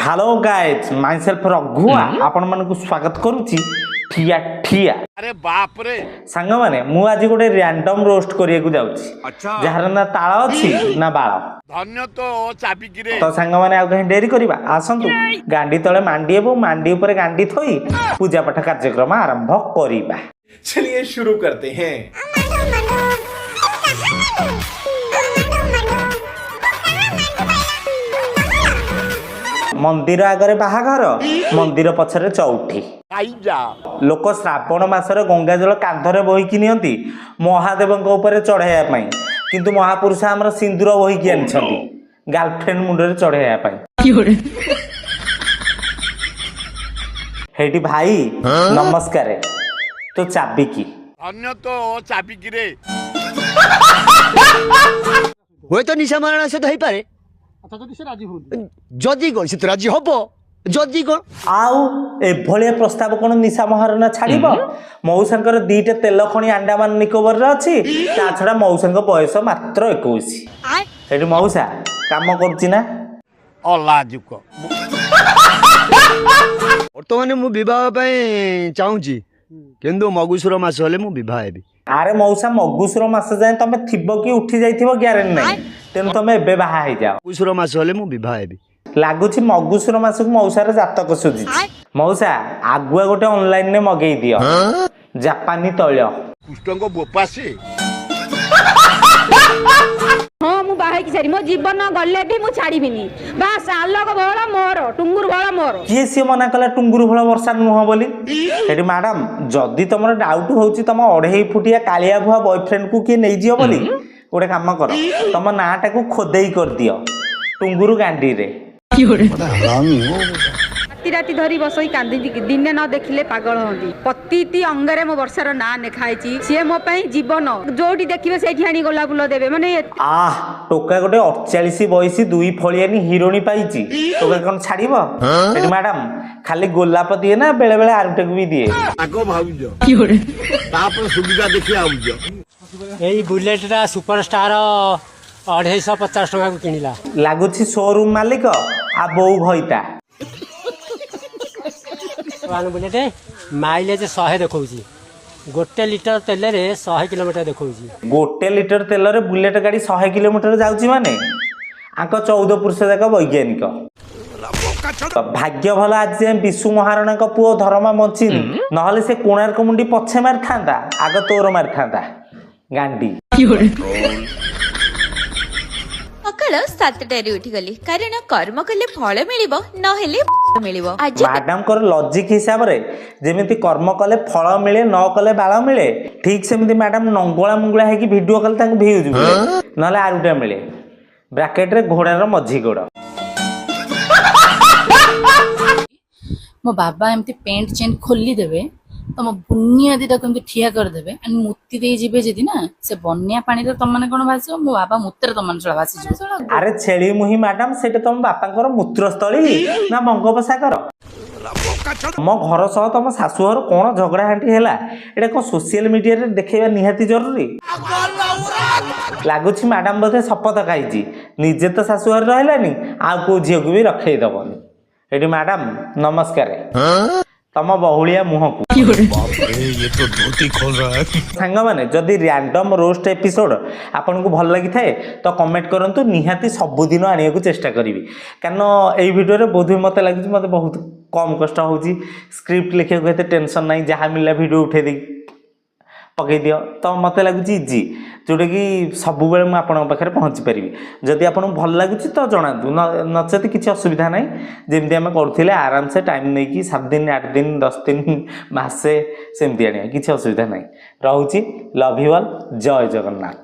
Hello guys my self Raghu आपण मानकु स्वागत करूची ठिया ठिया। अरे बाप रे सांग माने मु आज गोटे रैंडम रोस्ट करिया को जाउची। अच्छा जहार ना ताळ अछि ना बाळ। धन्य तो चाबी गिरे तो सांग माने आ कहीं डेरी करबा आसंतु गांडी तळे मांडी एबो मांडी ऊपर गांडी थोई पूजा पाठ कार्यक्रम आरंभ करिबा। चलिए शुरू करते हैं। मंदिर आगरे बाहाघर मंदिर पछरे चौठी लोक श्रावण मासरे गंगा जल कांधरे बोहिकी नियंती महादेवଙ୍କ ऊपर चढ़ाइया पाई किंतु महापुरुष हमर सिंदूर बोहिकी आनिछंती गर्लफ्रेंड मुंडरे चढ़ाइया पाई। हेटी भाई नमस्कार तो चाबी की धन्य तो चाबी गिरे हुए तो निशा मारण सहित हो पारे जदि कौन से राजी हम जदि कौन आउ एभलिया प्रस्ताव कोन निशा महाराणा छाड़िब। मौसांकर दीटे तेल खणी अंडमान निकोबर रे अछि ता छडा मौसांक बयस मात्र 21। एठी मौसा काम करछि ना अलाजुक बर्तमान मु विवाह चाहूँगी किंतु मगुसुर मास हेले मु विवाह हेबी। अरे मौसा मगुसुर मास जाए तमे थिबो कि उठी जाइथिबो ग्यारेंटी नै तेनु तमे एबे बाहा हे जाओ। मगुसुर मास हेले मु विवाह हेबी लागुछि मगुसुर मास को मौसार जातक सुझि। मौसा आगुआ गोटे ऑनलाइन ने मगेई दियो जापानी तैल कुष्टंग बोपासी हाँ मु बाहे की सारी मो जीवन गले भी मु छाड़ीबिनी बास आलोक भला मोर टुंगुर भला मोर किए सी मना कला टुंगुर भला वर्षा नुह बोली। एठी मैडम जदी तमर डाउट होउछि तम 2.5 फुटिया कालिया भुआ बॉयफ्रेंड को किए नै जियो बोली गोटे काम कर तम नाटा को खोदेई कर दियो टुंगुर गांडी रे राती राती धरी बसई कांदी दिने न देखिले पागल होंदी पतिति अंगरे मो वर्षार ना नेखाइछि से मो पई जीवन जोटी देखिबे सेठी आनी गोला फुल देबे माने आह टोका गोटे 48 बयसी 2 फलियानी हिरोनी पाइछि टोका कोन छाड़िबो। एठी मैडम खाली गोलाप दिए ना बेले बेले आरुटे को भी दिए आगो भाउजो तापर सुविधा देखि आउजो एई बुलेटरा सुपरस्टार 250 टका को किनिला लागुछि शोरूम मालिक आ बोउ भइता बुलेटे माइलेज 100 देखौछि गोटे लिटर तेल रे 100 किलोमीटर देखौछि। गोटे लिटर तेल रे बुलेट गाड़ी 100 किलोमीटर जाउछि माने आंको 14 पुरुष जाक वैज्ञानिक भाग्य भला आज विशु महाराणा का पुओ धर्मा बंची नहले से कोणार्क मुंडी पछे मार थांदा आग तोर मार थांदा गांडी। सकाळ 7टारे उठी गली कारण कर्म कले फल मिलिबो नहेले मिलिबो। आज मैडम कर लॉजिक हिसाब रे जेमिति कर्म कले फल मिले न कले बाळ मिले ठीक सेमिति मैडम नंगोळा मंगुळा है कि वीडियो कल तांको व्यूज मिले नहले आरुटा मिले ब्रैकेट रे घोड़ार मझी गोड़। मो बाबा एमती पेंट चेन खोली देबे तो मो बुनिया दिटा केमती ठिया कर देबे एंड मुत्ती दे जिबे जदी ना से बन्या पानी रे तम माने कोन भासियो मो बाबा मूत्र तम माने चला भासी जो। अरे छेली मुही मैडम सेटे तम बापांकर मूत्रस्थली ना बंगोपसागर मो घर सह तम शाशुहर कोन झगड़ा हांटी हैला एटा को सोशल मीडिया रे देखेबा निहाती जरूरी लागुछि। मैडम बोधे शपथ खाइछि निजे तो शाशुहर रहलानी आ को झियो को भी रखै दबनी। एटी मैडम नमस्कार तम बहुलिया मुह को ये तो धोती खोल रहा है। सांग माने जदि रैंडम रोस्ट एपिसोड आपन को भल लगी थाए तो कमेंट करंतु निहाती सब दिन आनिया को चेष्टा करिवि कारण एई वीडियो रे बोधि मते लागि मते बहुत कम कष्ट होउची स्क्रिप्ट लिखे को एते टेंशन नाही जहा मिलला वीडियो उठे दे पकई दियो तो मते लागुची इजी जोटा कि सब बेले मु आपन पाखरे पहुंची परिबी। जदि आपन भल लागुची तो जणादु नचेत किछि असुविधा नाही जेमति हम करथिले आराम से टाइम नै कि 7 दिन 8 दिन 10 दिन मासे सेमति आनिया किछि असुविधा नाही। रहउची लव यू ऑल जय जगन्नाथ।